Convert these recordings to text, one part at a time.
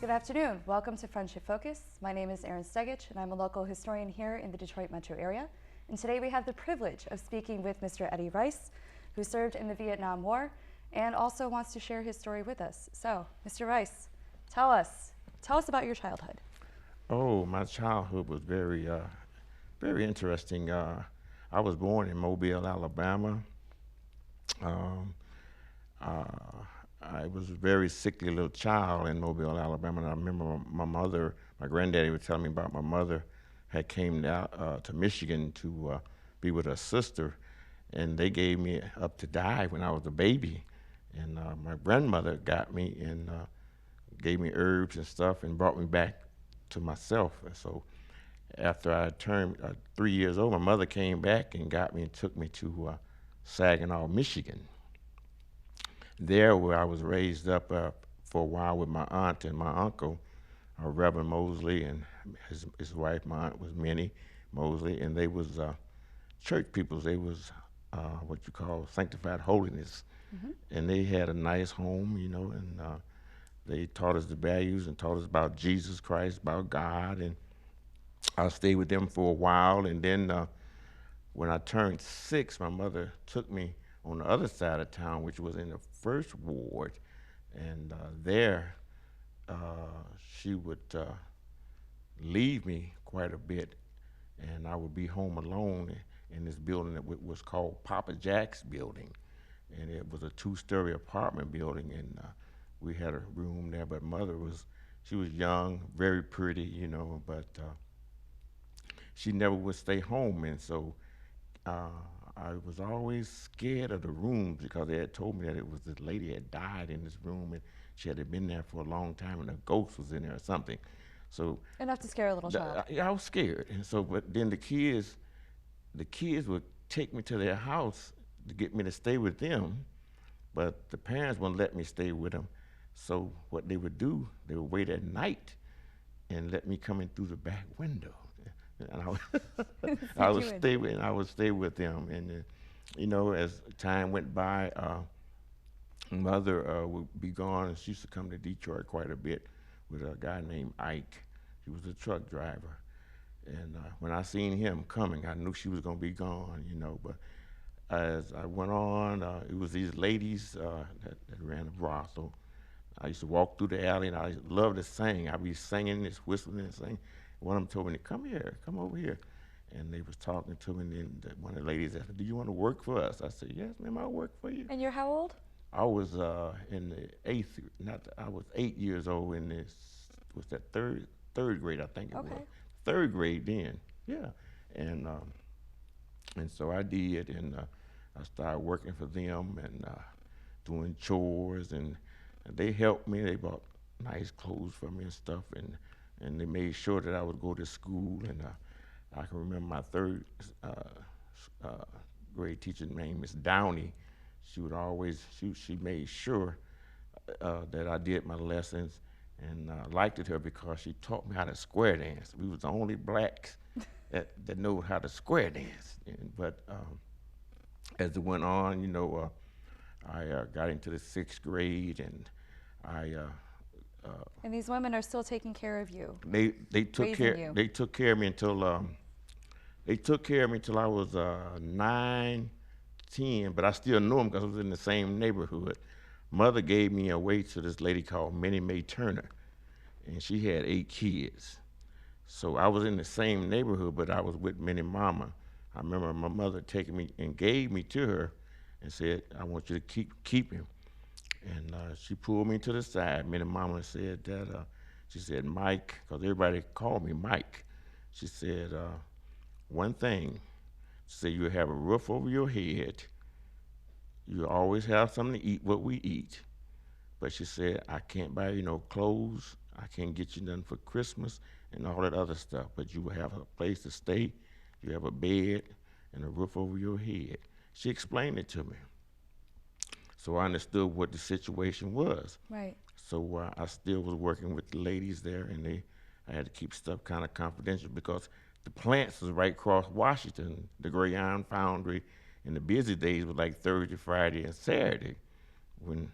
Good afternoon. Welcome to Friendship Focus. My name is Errin Stegich, and I'm a local historian here in the Detroit metro area. And today we have the privilege of speaking with Mr. Eddie Rice, who served in the Vietnam War and also wants to share his story with us. So, Mr. Rice, tell us about your childhood. Oh, my childhood was very interesting. I was born in Mobile, Alabama. Um, uh, I was a very sickly little child in Mobile, Alabama. And I remember my mother, my granddaddy would tell me about my mother had came down to Michigan to be with her sister, and they gave me up to die when I was a baby. And my grandmother got me and gave me herbs and stuff and brought me back to myself. And so after I turned 3 years old, my mother came back and got me and took me to Saginaw, Michigan. There, where I was raised up for a while with my aunt and my uncle, Reverend Mosley, and his wife. My aunt was Minnie Mosley, and they was church peoples. They was what you call sanctified holiness, and they had a nice home, and they taught us the values and taught us about Jesus Christ, about God, and I stayed with them for a while, and then when I turned 6, my mother took me on the other side of town, which was in the first ward, and there uh, she would leave me quite a bit, and I would be home alone in this building that was called Papa Jack's building, and it was a 2-story apartment building, and we had a room there. But she was young, very pretty, but she never would stay home, and so uh, I was always scared of the rooms because they had told me that it was this lady had died in this room, and she had been there for a long time, and a ghost was in there or something. So Enough to scare a little child. I was scared, and so but then the kids would take me to their house to get me to stay with them, but the parents wouldn't let me stay with them. So what they would do, they would wait at night and let me come in through the back window, and I would stay with them, and as time went by, mother would be gone, and she used to come to Detroit quite a bit with a guy named Ike. He was a truck driver, and when I seen him coming, I knew she was gonna be gone, But as I went on, it was these ladies that ran a brothel. I used to walk through the alley, and I loved to sing. I'd be singing, just whistling and singing. One of them told me, "Come here, come over here," and they was talking to me. And then one of the ladies asked, "Do you want to work for us?" I said, "Yes, ma'am, I'll work for you." And you're how old? I was in the eighth, I was 8 years old in this, was that third grade, I think it was. Okay. Third grade then, yeah. And so I did, and I started working for them and doing chores, and they helped me. They bought nice clothes for me and stuff, and they made sure that I would go to school. And I can remember my third grade teacher named Miss Downey. She would always, she made sure that I did my lessons, and I liked it her because she taught me how to square dance. We was the only blacks that know how to square dance. But as it went on, I got into the 6th grade, and I And these women are still taking care of you. they took Raising care you. they took care of me until I was 9, 10, but I still knew them because I was in the same neighborhood. Mother gave me away to this lady called Minnie Mae Turner, and she had 8 kids. So I was in the same neighborhood, but I was with Minnie Mama. I remember my mother taking me and gave me to her and said, "I want you to keep him." And she pulled me to the side. Minnie Mama said that, she said, "Mike," because everybody called me Mike. She said, "One thing, she said, you have a roof over your head. You always have something to eat what we eat." But she said, "I can't buy you no clothes. I can't get you nothing for Christmas and all that other stuff. But you will have a place to stay. You have a bed and a roof over your head." She explained it to me. So I understood what the situation was. Right. So I still was working with the ladies there, and I had to keep stuff kind of confidential because the plants was right across Washington, the Gray Iron Foundry, and the busy days were like Thursday, Friday, and Saturday when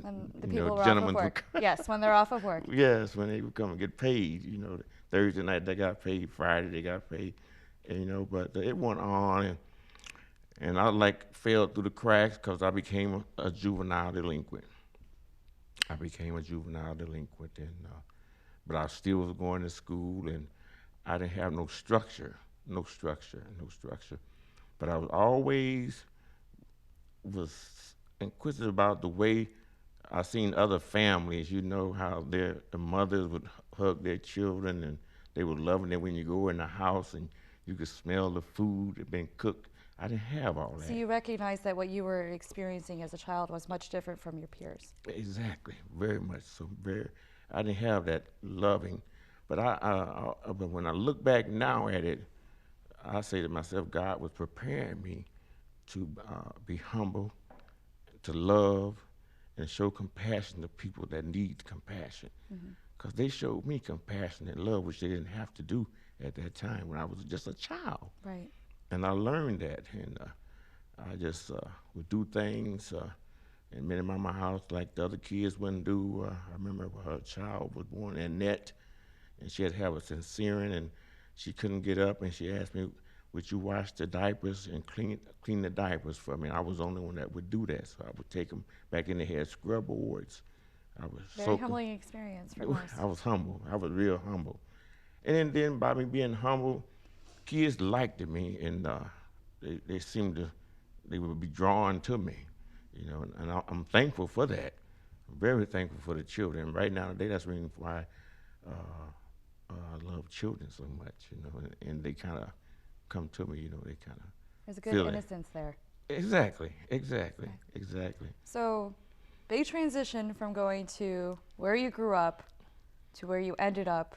When the You know, people were off of gentlemen would work. Yes, when they're off of work. yes, when they would come and get paid, you know, Thursday night they got paid, Friday they got paid, and, you know, but it went on, and I like fell through the cracks because I became a juvenile delinquent. I became a juvenile delinquent, but I still was going to school, and I didn't have no structure, no structure, no structure. But I was always was inquisitive about the way I seen other families. You know how the mothers would hug their children, and they were loving it when you go in the house and you could smell the food that been cooked. I didn't have all So that. you recognize that what you were experiencing as a child was much different from your peers. Exactly, very much so. Very, I didn't have that loving, but but when I look back now at it, I say to myself, God was preparing me to be humble, to love, and show compassion to people that need compassion. Because they showed me compassion and love, which they didn't have to do at that time when I was just a child. Right. And I learned that, and I just would do things in Minnie Mama house like the other kids wouldn't do. I remember her child was born, Annette, and she had to have a cesarean, and she couldn't get up, and she asked me, would you wash the diapers and clean the diapers for me? And I was the only one that would do that, so I would take them back in the head, scrub boards. I was Very humbling experience for most. I was humble. I was real humble. And then by me being humble, kids liked me, and they seemed to, they would be drawn to me, you know, and I'm thankful for that. I'm very thankful for the children. Right now, today, that's the reason why I love children so much, you know, and they kind of come to me, you know, they kind of There's a good feel it. innocence there. Exactly. So, big transition from going to where you grew up to where you ended up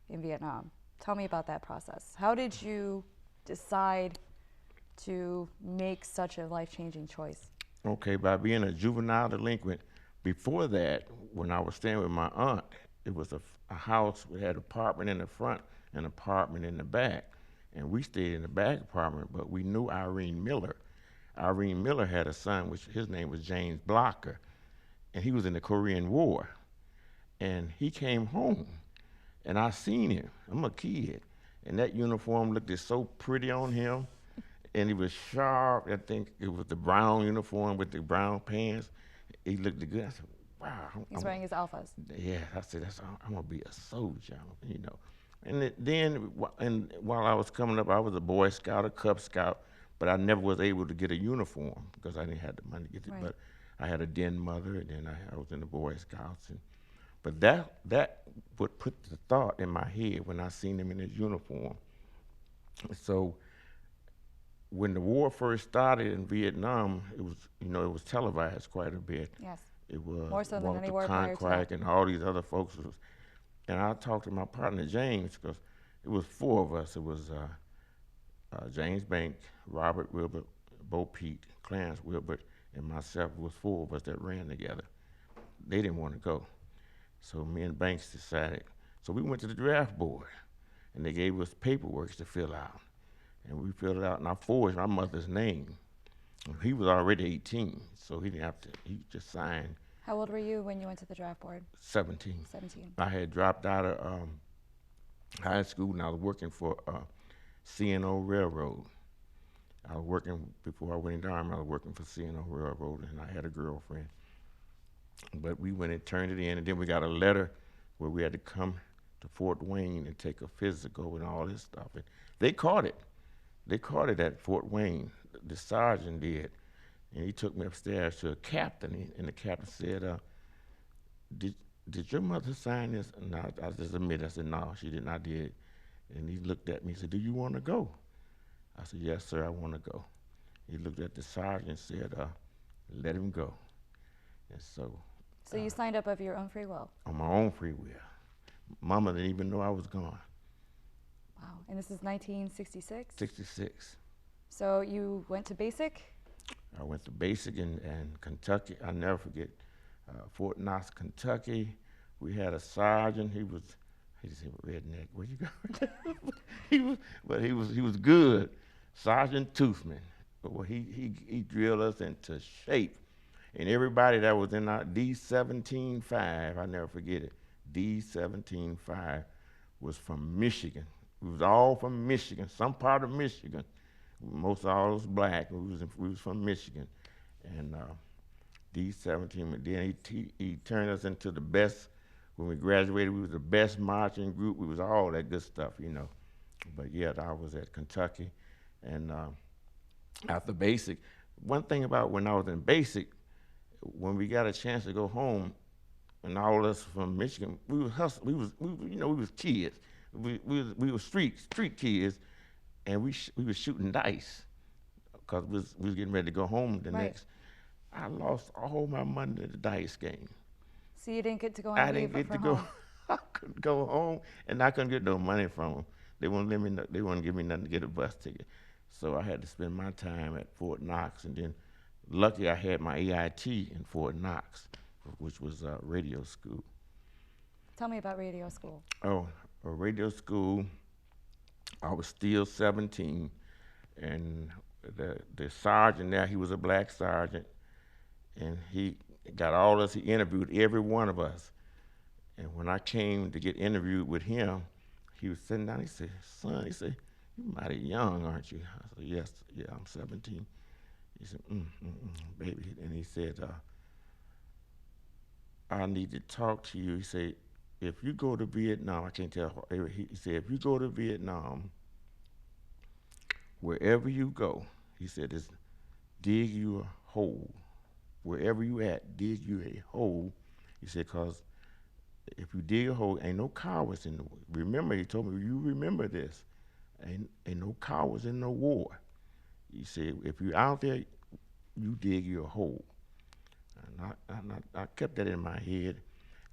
in Vietnam. Tell me about that process. How did you decide to make such a life-changing choice? Okay, by being a juvenile delinquent, before that, when I was staying with my aunt, it was a house. We had an apartment in the front and an apartment in the back. And we stayed in the back apartment, but we knew Irene Miller. Irene Miller had a son, which his name was James Blocker, and he was in the Korean War. And he came home, and I seen him. I'm a kid, and that uniform looked just so pretty on him, and he was sharp. I think it was the brown uniform with the brown pants. He looked good. I said, wow. He's wearing his alphas. Yeah, I said, I'm gonna be a soldier, you know. And while I was coming up, I was a Boy Scout, a Cub Scout, but I never was able to get a uniform because I didn't have the money to get it. Right. But I had a den mother, and then I was in the Boy Scouts, but that would put the thought in my head when I seen him in his uniform. So when the war first started in Vietnam, it was televised quite a bit. Yes. It was More so than Walter any war prior to Cronkite that. and all these other folks. And I talked to my partner James because it was four of us. It was James Bank, Robert Wilbert, Bo Pete, Clarence Wilbert, and myself. It was four of us that ran together. They didn't want to go, so me and Banks decided. So we went to the draft board, and they gave us paperwork to fill out, and we filled it out, and I forged my mother's name. He was already 18, so he didn't have to. He just signed. How old were you when you went to the draft board? 17. 17. I had dropped out of high school, and I was working for C&O Railroad. I was working, before I went into the Army, I was working for C&O Railroad, and I had a girlfriend. But we went and turned it in, and then we got a letter where we had to come to Fort Wayne and take a physical and all this stuff. And they caught it. They caught it at Fort Wayne. The sergeant did. And he took me upstairs to a captain, and the captain said, did your mother sign this? And I just admitted, I said, no, she did not did. And he looked at me and said, do you want to go? I said, yes, sir, I want to go. He looked at the sergeant and said, let him go. And so. So you signed up of your own free will? On my own free will. Mama didn't even know I was gone. Wow. And this is 1966? 66. So you went to basic? I went to basic in Kentucky. I'll never forget Fort Knox, Kentucky. We had a sergeant. He said, redneck, where you go? he was good. Sergeant Toothman. Well, he drilled us into shape. And everybody that was in our D17-5, I never forget it, D17-5 was from Michigan. We was all from Michigan, some part of Michigan. Most of all was black. We was from Michigan. And D17, then he turned us into the best. When we graduated, we was the best marching group. We was all that good stuff, you know. But yet I was at Kentucky. And after basic, one thing about when I was in basic, when we got a chance to go home, and all of us from Michigan, we was hustle. We was kids. We were street kids, and we was shooting dice, cause we was getting ready to go home the next. I lost all my money at the dice game. So you didn't get to go on I leave didn't get to from go. home. I couldn't go home, and I couldn't get no money from them. They wouldn't let me. They wouldn't give me nothing to get a bus ticket. So I had to spend my time at Fort Knox, and then lucky I had my AIT in Fort Knox, which was radio school. Tell me about radio school. Oh, a radio school. I was still 17, and the sergeant there, he was a black sergeant, and he got all of us. He interviewed every one of us. And when I came to get interviewed with him, he was sitting down. He said, "Son," he said, "you mighty young, aren't you?" I said, "Yes, yeah, I'm 17." He said, "Baby," and he said, "I need to talk to you." He said, "If you go to Vietnam," I can't tell. He said, "If you go to Vietnam, wherever you go," he said, "just dig you a hole. Wherever you at, dig you a hole." He said, "Cause if you dig a hole, ain't no cowards in the war." Remember, he told me, "You remember this. Ain't no cowards in no war." He said, "If you out there, you dig you a hole." And I kept that in my head.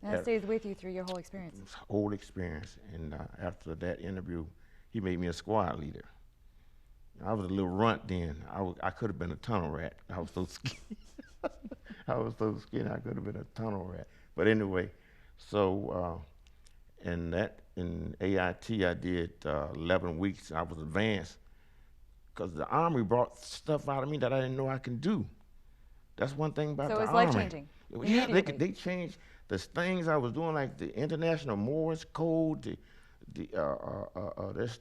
And that stays with you through your whole experience. Whole experience. And after that interview, he made me a squad leader. I was a little runt then. I could have been a tunnel rat. I was so skinny. I was so skinny, I could have been a tunnel rat. But anyway, so in AIT, I did 11 weeks. I was advanced because the Army brought stuff out of me that I didn't know I can do. That's one thing about the Army. So it was life-changing. Yeah, they changed the things I was doing, like the International Morse Code, the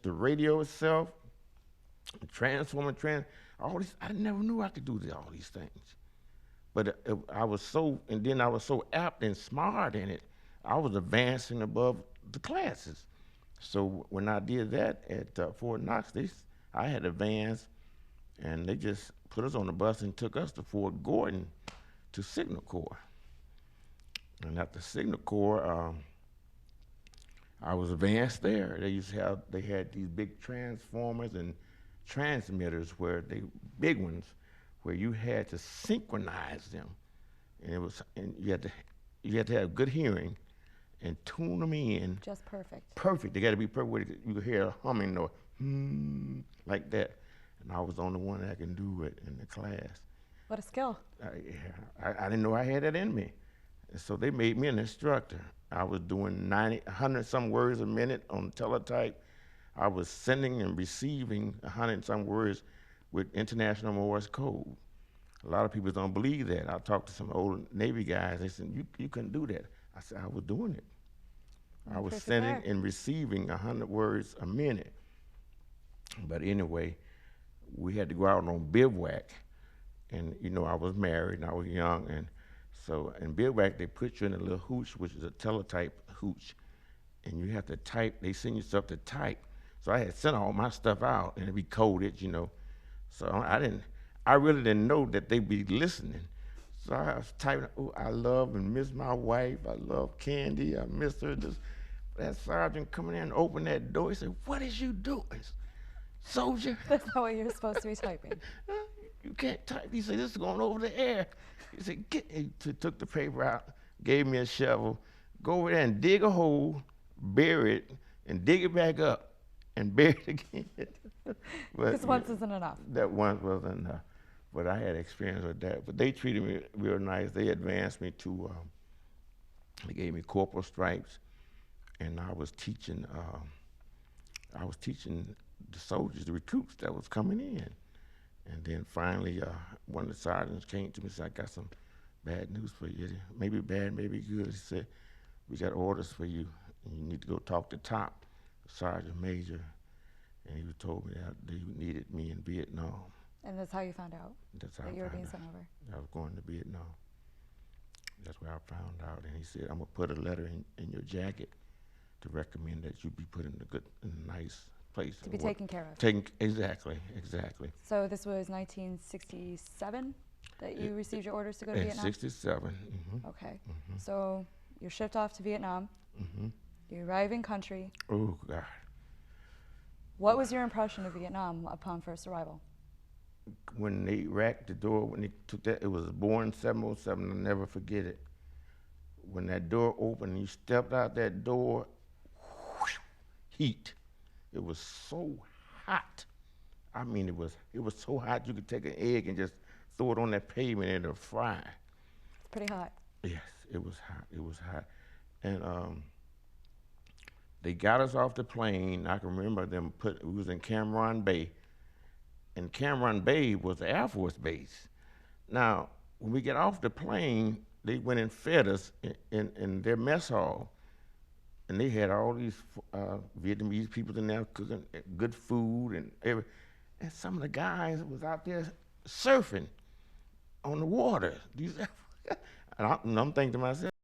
radio itself, all these. I never knew I could do all these things. But I was so apt and smart in it. I was advancing above the classes. So when I did that at Fort Knox, I had advanced, and they just put us on the bus and took us to Fort Gordon to Signal Corps. And at the Signal Corps, I was advanced there. They had these big transformers and transmitters big ones, where you had to synchronize them, and you had to have good hearing and tune them in. Just perfect. Perfect. They got to be perfect. You could hear a humming noise, like that. And I was the only one that can do it in the class. What a skill. I didn't know I had that in me. And so they made me an instructor. I was doing 100 some words a minute on teletype. I was sending and receiving 100 some words with International Morse Code. A lot of people don't believe that. I talked to some old Navy guys. They said, you couldn't do that. I said, I was doing it. I was sending and receiving 100 words a minute. But anyway, we had to go out on bivouac. And I was married and I was young. And so in bivouac, they put you in a little hooch, which is a teletype hooch. And you have to type, they send you stuff to type. So I had sent all my stuff out and it'd be coded, So I really didn't know that they'd be listening. So I was typing, "Oh, I love and miss my wife. I love Candy. I miss her." That sergeant coming in and opened that door. He said, "What is you doing, soldier?" That's not what you're supposed to be typing. "You can't type." He said, "This is going over the air." He said, He took the paper out, gave me a shovel, "Go over there and dig a hole, bury it, and dig it back up, and bury it again." Because once isn't enough. That once wasn't enough. But I had experience with that. But they treated me real nice. They advanced me to, they gave me corporal stripes, and I was teaching the soldiers, the recruits that was coming in. And then finally, one of the sergeants came to me and said, "I got some bad news for you. Maybe bad, maybe good. He said, we got orders for you, and you need to go talk to Top, Sergeant Major. And he told me that they needed me in Vietnam. And that's how you found out That's how that I you were found being out. sent over. I was going to Vietnam. That's where I found out. And he said, I'm gonna put a letter in your jacket to recommend that you be put in a nice place. To be taken care of. Exactly. So this was 1967 that you received your orders to go to In Vietnam? 67. Mm-hmm. Okay. So you're shipped off to Vietnam. Mm-hmm. You arrive in country. Oh, God. What was your impression of Vietnam upon first arrival? When they racked the door, when they took that, it was a Boeing 707, I'll never forget it. When that door opened, you stepped out that door, whoosh, heat. It was so hot. I mean, it was so hot you could take an egg and just throw it on that pavement and it'll fry. It's pretty hot. Yes, it was hot. And they got us off the plane. I can remember we was in Cam Ranh Bay. And Cam Ranh Bay was the Air Force base. Now, when we get off the plane, they went and fed us in their mess hall. And they had all these Vietnamese people in there cooking good food and everything. And some of the guys was out there surfing on the water. And I'm thinking to myself,